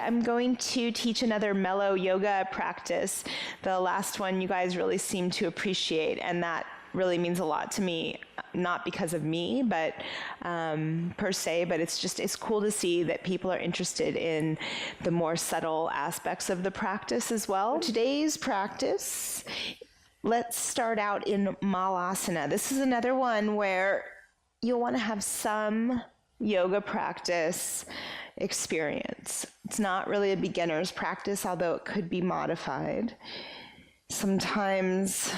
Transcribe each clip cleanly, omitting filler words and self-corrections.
I'm going to teach another mellow yoga practice. The last one you guys really seem to appreciate, and that really means a lot to me, not because of me, but per se, but it's cool to see that people are interested in the more subtle aspects of the practice as well. Today's practice, let's start out in malasana. This is another one where you'll want to have some yoga practice experience. It's not really a beginner's practice, although it could be modified. Sometimes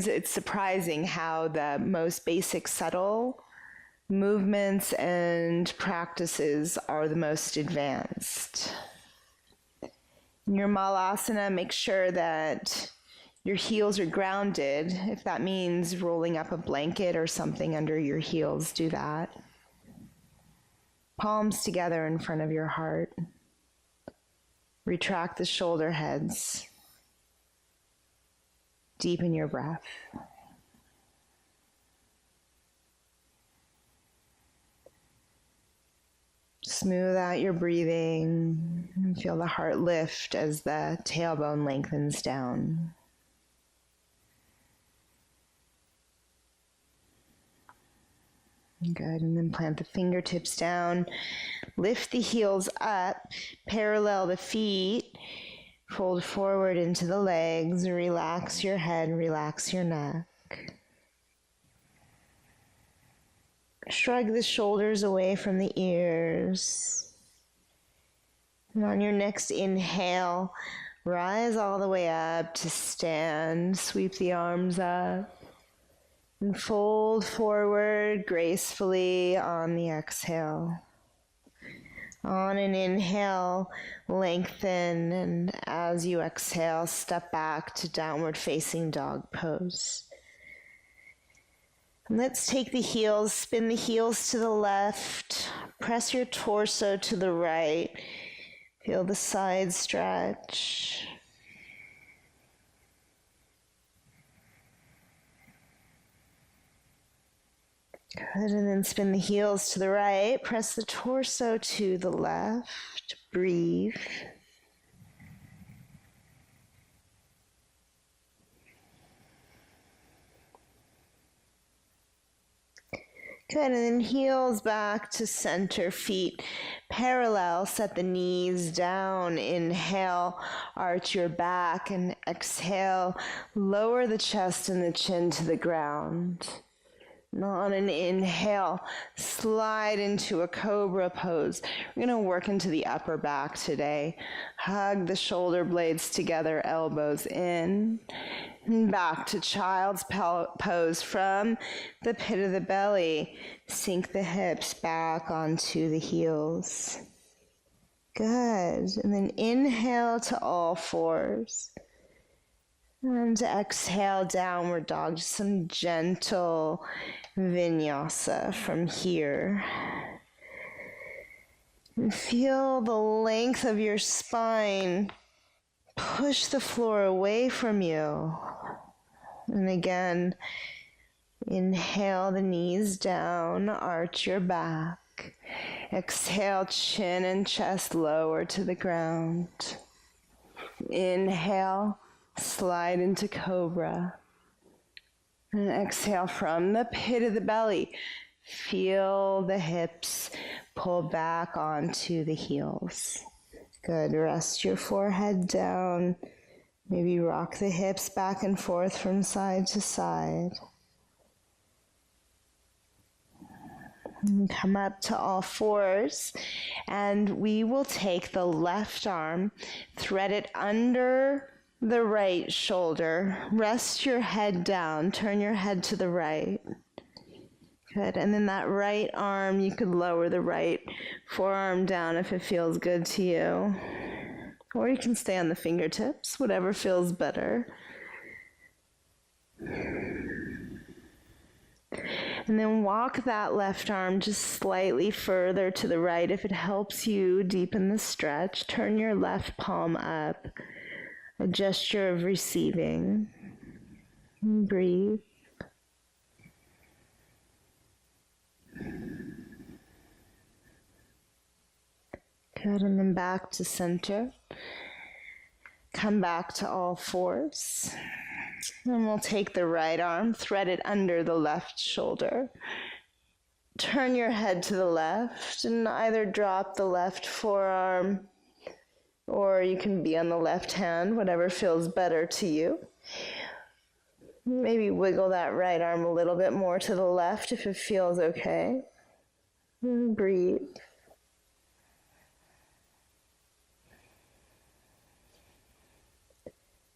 it's surprising how the most basic subtle movements and practices are the most advanced. In your malasana, make sure that your heels are grounded. If that means rolling up a blanket or something under your heels, do that. Palms together in front of your heart. Retract the shoulder heads. Deepen your breath. Smooth out your breathing and feel the heart lift as the tailbone lengthens down. Good, and then plant the fingertips down. Lift the heels up, parallel the feet, fold forward into the legs, relax your head, relax your neck. Shrug the shoulders away from the ears. And on your next inhale, rise all the way up to stand, sweep the arms up. And fold forward gracefully on the exhale. On an inhale, lengthen, and as you exhale, step back to downward facing dog pose. And let's take the heels, spin the heels to the left, press your torso to the right, feel the side stretch. Good, and then spin the heels to the right, press the torso to the left, breathe. Good, and then heels back to center, feet parallel, set the knees down, inhale, arch your back, and exhale, lower the chest and the chin to the ground. And on an inhale, slide into a cobra pose. We're going to work into the upper back today. Hug the shoulder blades together, elbows in. And back to child's pose from the pit of the belly. Sink the hips back onto the heels. Good. And then inhale to all fours. And exhale, downward dog, just some gentle vinyasa from here. And feel the length of your spine. Push the floor away from you. And again, inhale the knees down, arch your back. Exhale, chin and chest lower to the ground. Inhale. Slide into cobra. And exhale from the pit of the belly. Feel the hips pull back onto the heels. Good. Rest your forehead down. Maybe rock the hips back and forth from side to side. And come up to all fours. And we will take the left arm, thread it under the right shoulder. Rest your head down. Turn your head to the right. Good. And then that right arm, you could lower the right forearm down if it feels good to you. Or you can stay on the fingertips, whatever feels better. And then walk that left arm just slightly further to the right. If it helps you deepen the stretch, turn your left palm up. A gesture of receiving. Breathe. Good, and then back to center. Come back to all fours. And we'll take the right arm, thread it under the left shoulder. Turn your head to the left and either drop the left forearm or you can be on the left hand, whatever feels better to you. Maybe wiggle that right arm a little bit more to the left if it feels okay. And breathe.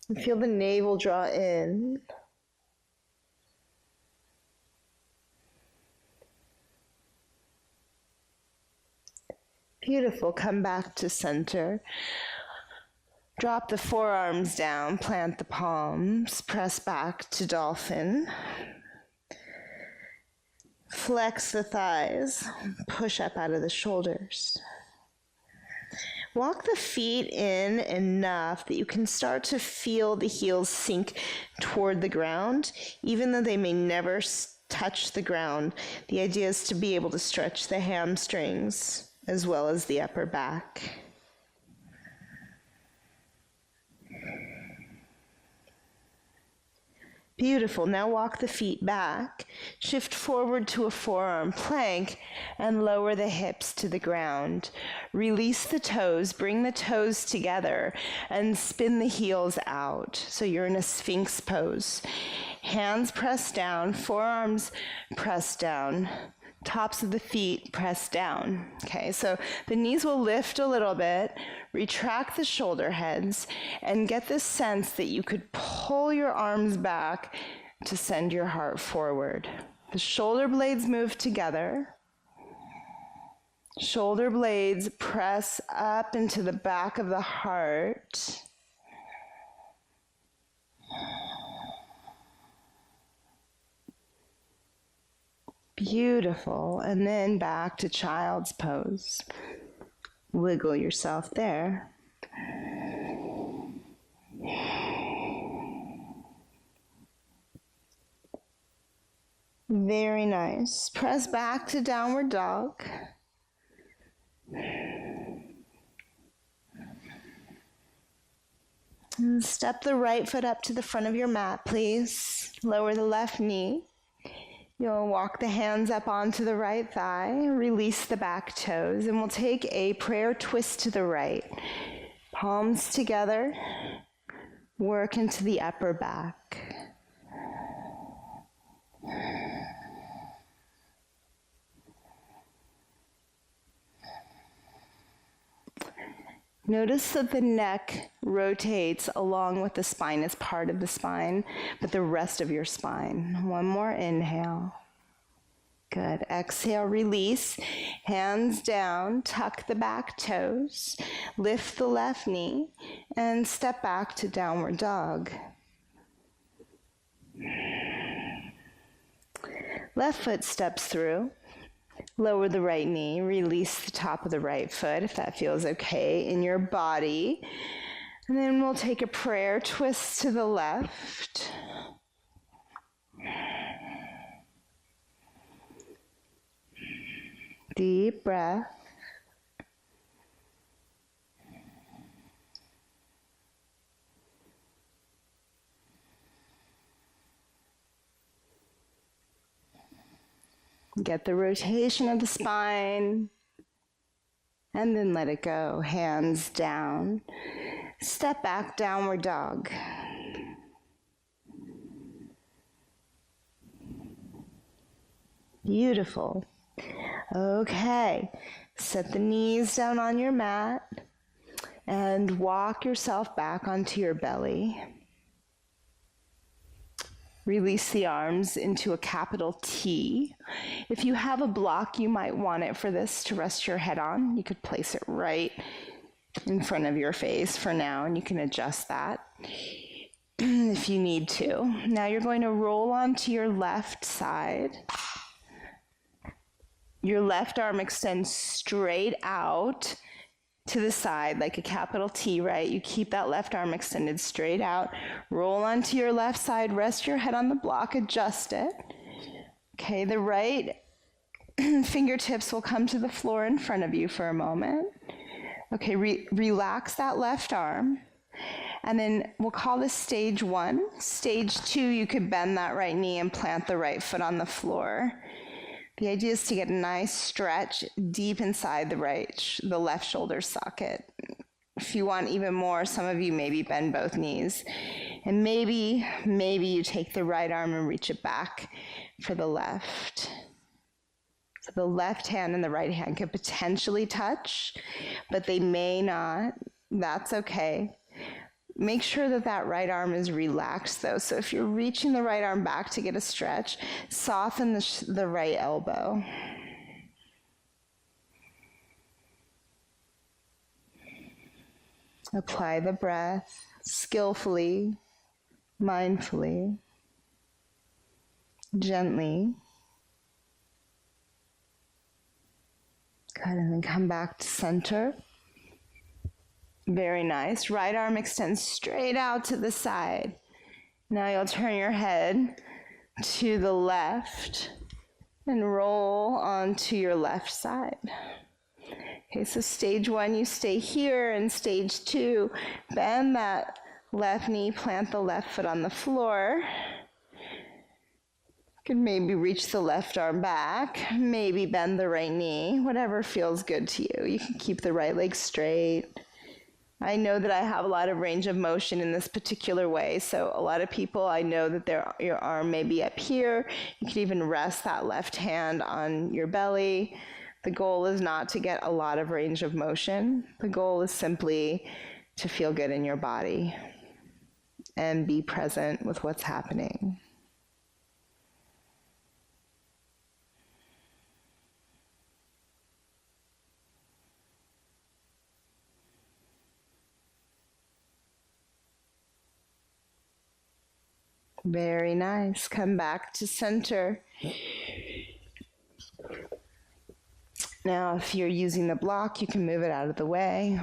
And feel the navel draw in. Beautiful. Come back to center. Drop the forearms down, plant the palms, press back to dolphin. Flex the thighs, push up out of the shoulders. Walk the feet in enough that you can start to feel the heels sink toward the ground, even though they may never touch the ground. The idea is to be able to stretch the hamstrings as well as the upper back. Beautiful. Now walk the feet back. Shift forward to a forearm plank and lower the hips to the ground. Release the toes, bring the toes together and spin the heels out. So you're in a sphinx pose. Hands press down, forearms press down. Tops of the feet press down. Okay, so the knees will lift a little bit, retract the shoulder heads, and get this sense that you could pull your arms back to send your heart forward. The shoulder blades move together. Shoulder blades press up into the back of the heart. Beautiful. And then back to child's pose. Wiggle yourself there. Very nice. Press back to downward dog. And step the right foot up to the front of your mat, please. Lower the left knee. You'll walk the hands up onto the right thigh, release the back toes, and we'll take a prayer twist to the right. Palms together, work into the upper back. Notice that the neck rotates along with the spine as part of the spine, but the rest of your spine. One more inhale. Good. Exhale, release. Hands down, tuck the back toes, lift the left knee, and step back to downward dog. Left foot steps through. Lower the right knee, release the top of the right foot if that feels okay in your body. And then we'll take a prayer twist to the left. Deep breath. Get the rotation of the spine, and then let it go. Hands down. Step back, downward dog. Beautiful. Okay, set the knees down on your mat and walk yourself back onto your belly. Release the arms into a capital T. If you have a block, you might want it for this to rest your head on. You could place it right in front of your face for now, and you can adjust that if you need to. Now you're going to roll onto your left side. Your left arm extends straight out to the side like a capital T, right? You keep that left arm extended straight out. Roll onto your left side, rest your head on the block, adjust it. Okay, the right fingertips will come to the floor in front of you for a moment. Okay, relax that left arm. And then we'll call this stage 1. Stage 2, you could bend that right knee and plant the right foot on the floor. The idea is to get a nice stretch deep inside the left shoulder socket. If you want even more, some of you maybe bend both knees. And maybe you take the right arm and reach it back for the left. So the left hand and the right hand could potentially touch, but they may not. That's okay. Make sure that that right arm is relaxed though. So if you're reaching the right arm back to get a stretch, soften the right elbow. Apply the breath skillfully, mindfully, gently. Good, and then come back to center. Very nice. Right arm extends straight out to the side. Now you'll turn your head to the left and roll onto your left side. Okay, so stage 1, you stay here, and stage 2, bend that left knee, plant the left foot on the floor. You can maybe reach the left arm back, maybe bend the right knee, whatever feels good to you. You can keep the right leg straight. I know that I have a lot of range of motion in this particular way, so a lot of people, I know that your arm may be up here. You can even rest that left hand on your belly. The goal is not to get a lot of range of motion. The goal is simply to feel good in your body and be present with what's happening. Very nice. Come back to center. Now, if you're using the block, you can move it out of the way.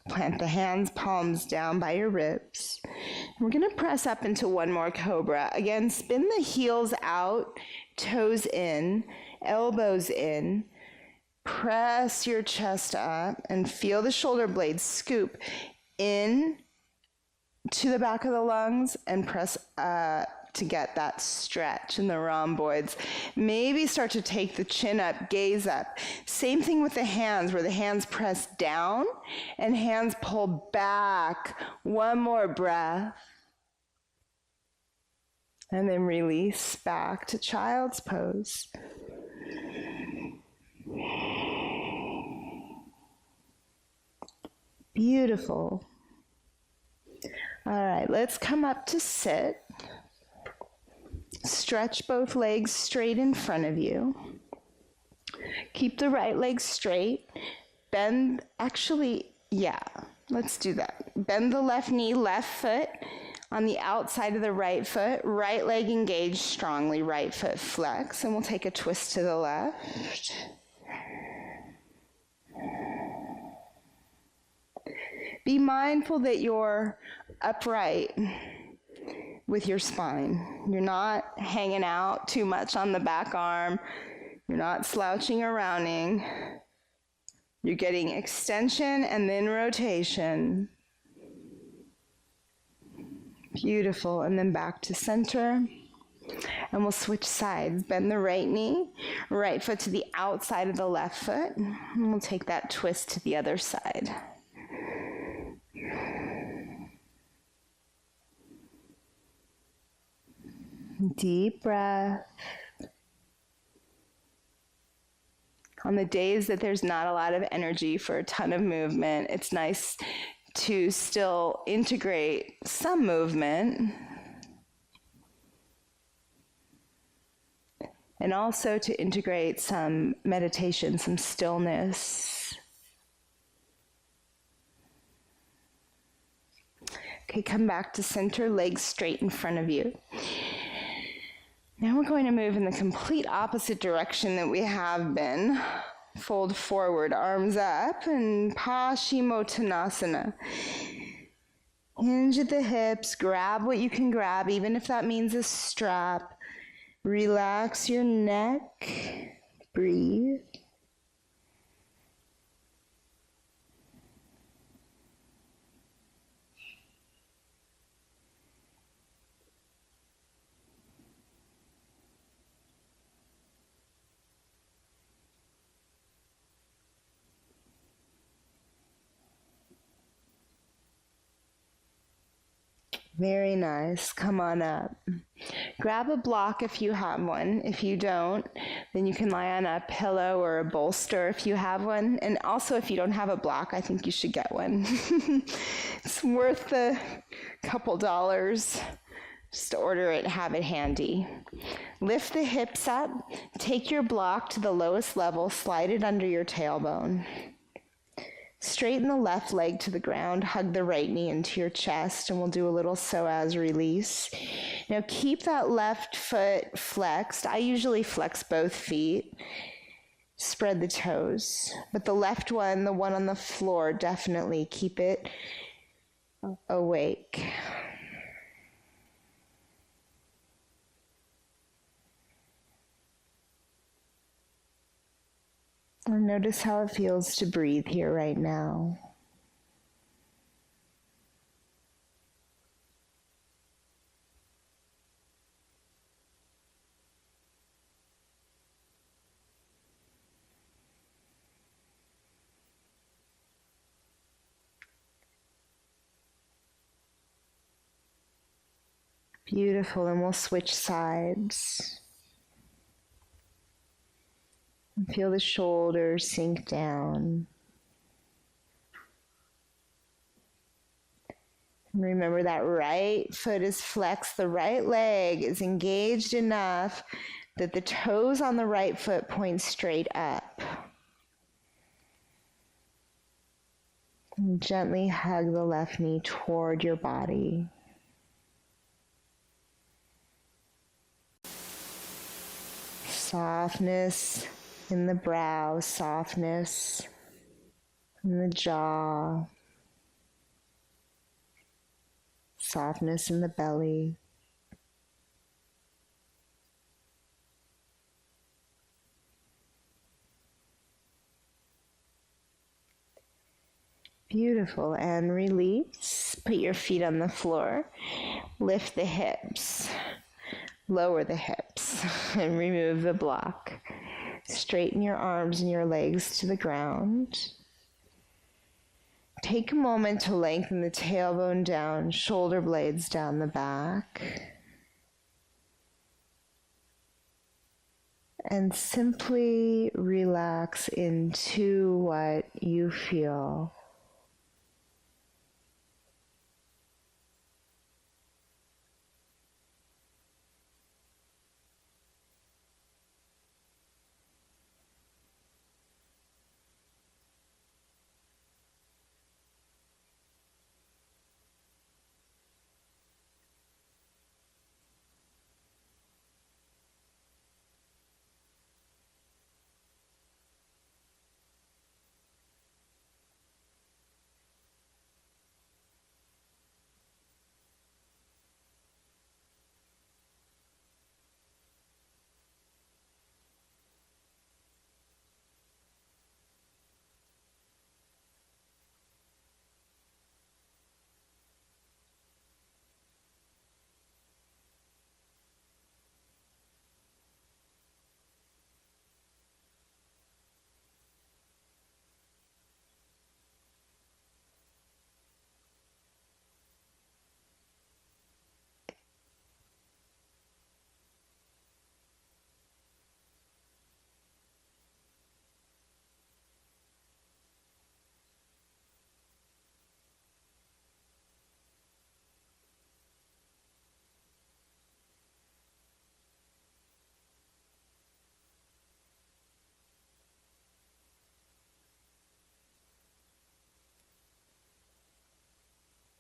Plant the hands, palms down by your ribs. We're going to press up into one more cobra. Again, spin the heels out, toes in, elbows in. Press your chest up and feel the shoulder blades scoop in to the back of the lungs and press up to get that stretch in the rhomboids. Maybe start to take the chin up, gaze up. Same thing with the hands, where the hands press down and hands pull back. One more breath. And then release back to child's pose. Beautiful. All right, let's come up to sit. Stretch both legs straight in front of you. Keep the right leg straight. Bend, let's do that. Bend the left knee, left foot on the outside of the right foot. Right leg engaged strongly, right foot flex. And we'll take a twist to the left. Be mindful that you're upright with your spine. You're not hanging out too much on the back arm. You're not slouching or rounding. You're getting extension and then rotation. Beautiful. And then back to center. And we'll switch sides. Bend the right knee, right foot to the outside of the left foot. And we'll take that twist to the other side. Deep breath. On the days that there's not a lot of energy for a ton of movement, it's nice to still integrate some movement and also to integrate some meditation, some stillness. Okay, come back to center, legs straight in front of you. Now we're going to move in the complete opposite direction that we have been. Fold forward, arms up, and Paschimottanasana. Hinge at the hips, grab what you can grab, even if that means a strap. Relax your neck, breathe. Very nice. Come on up. Grab a block if you have one. If you don't, then you can lie on a pillow or a bolster if you have one. And also, if you don't have a block, I think you should get one. It's worth the couple dollars. Just order it, have it handy. Lift the hips up. Take your block to the lowest level. Slide it under your tailbone. Straighten the left leg to the ground, hug the right knee into your chest, and we'll do a little psoas release. Now keep that left foot flexed. I usually flex both feet. Spread the toes. But the left one, the one on the floor, definitely keep it awake. And notice how it feels to breathe here right now. Beautiful, and we'll switch sides. Feel the shoulders sink down. And remember that right foot is flexed, the right leg is engaged enough that the toes on the right foot point straight up. And gently hug the left knee toward your body. Softness in the brow, softness in the jaw, softness in the belly. Beautiful, and release. Put your feet on the floor. Lift the hips. Lower the hips and remove the block. Straighten your arms and your legs to the ground. Take a moment to lengthen the tailbone down, shoulder blades down the back. And simply relax into what you feel.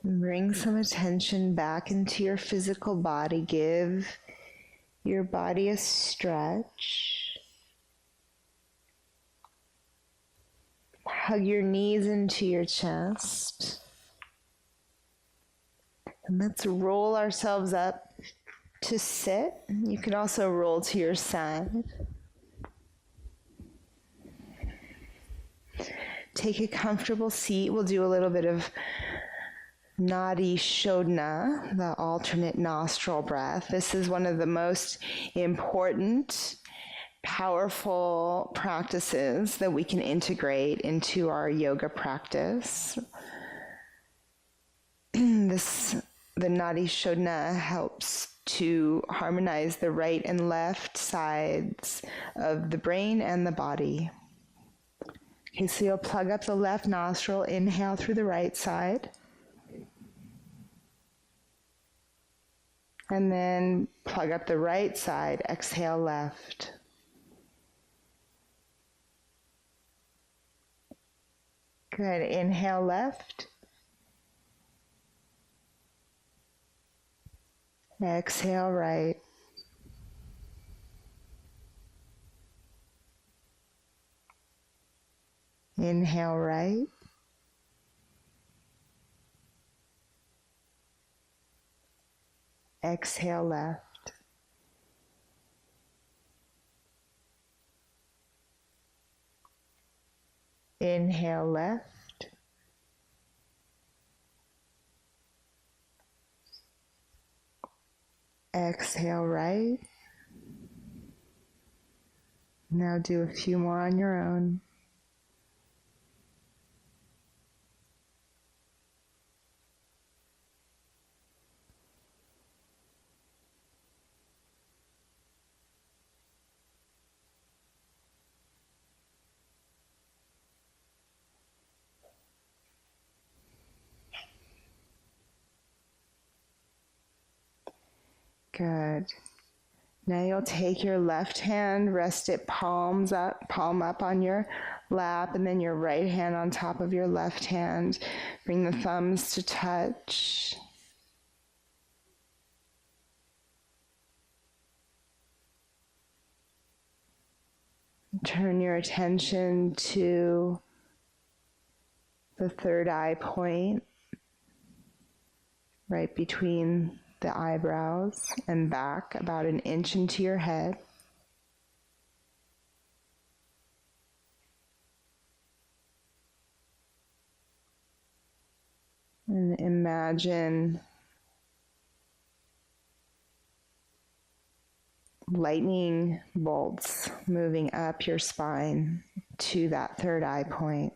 Bring some attention back into your physical body. Give your body a stretch. Hug your knees into your chest. And let's roll ourselves up to sit. You can also roll to your side. Take a comfortable seat. We'll do a little bit of nadi shodhona, the alternate nostril breath. This is one of the most important, powerful practices that we can integrate into our yoga practice. This the nadi shodhona helps to harmonize the right and left sides of the brain and the body. Okay, so you'll plug up the left nostril, inhale through the right side. And then plug up the right side, exhale left. Good, inhale left. Exhale right. Inhale right. Exhale left. Inhale left. Exhale right. Now do a few more on your own. Good. Now you'll take your left hand, rest it palm up on your lap, and then your right hand on top of your left hand. Bring the thumbs to touch. Turn your attention to the third eye point, right between the eyebrows and back, about an inch into your head. And imagine lightning bolts moving up your spine to that third eye point.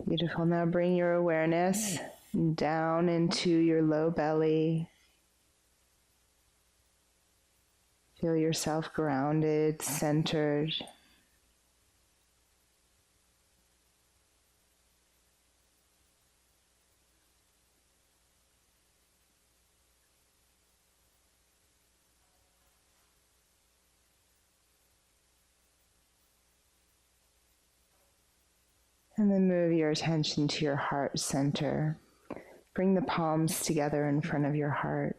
Beautiful. Now bring your awareness down into your low belly. Feel yourself grounded, centered. And then move your attention to your heart center. Bring the palms together in front of your heart.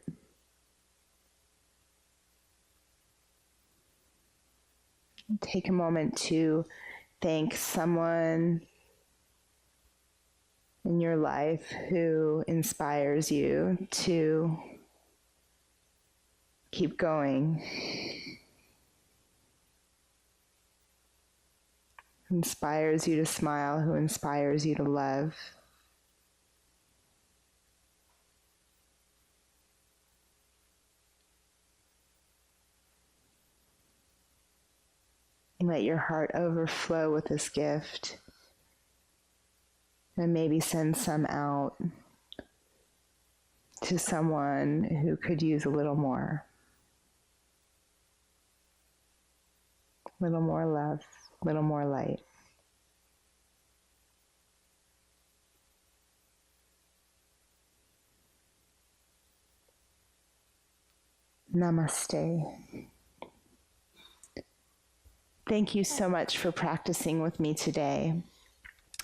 Take a moment to thank someone in your life who inspires you to keep going. Who inspires you to smile, who inspires you to love. Let your heart overflow with this gift, and maybe send some out to someone who could use a little more love, a little more light. Namaste. Thank you so much for practicing with me today.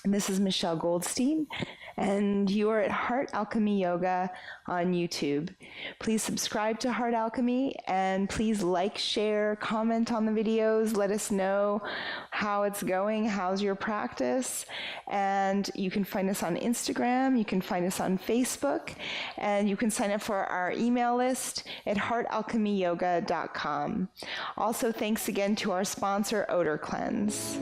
This is Michelle Goldstein, and you are at Heart Alchemy Yoga on YouTube. Please subscribe to Heart Alchemy, and please like, share, comment on the videos. Let us know how it's going, how's your practice. And you can find us on Instagram, you can find us on Facebook, and you can sign up for our email list at heartalchemyyoga.com. Also, thanks again to our sponsor, Odor Cleanse.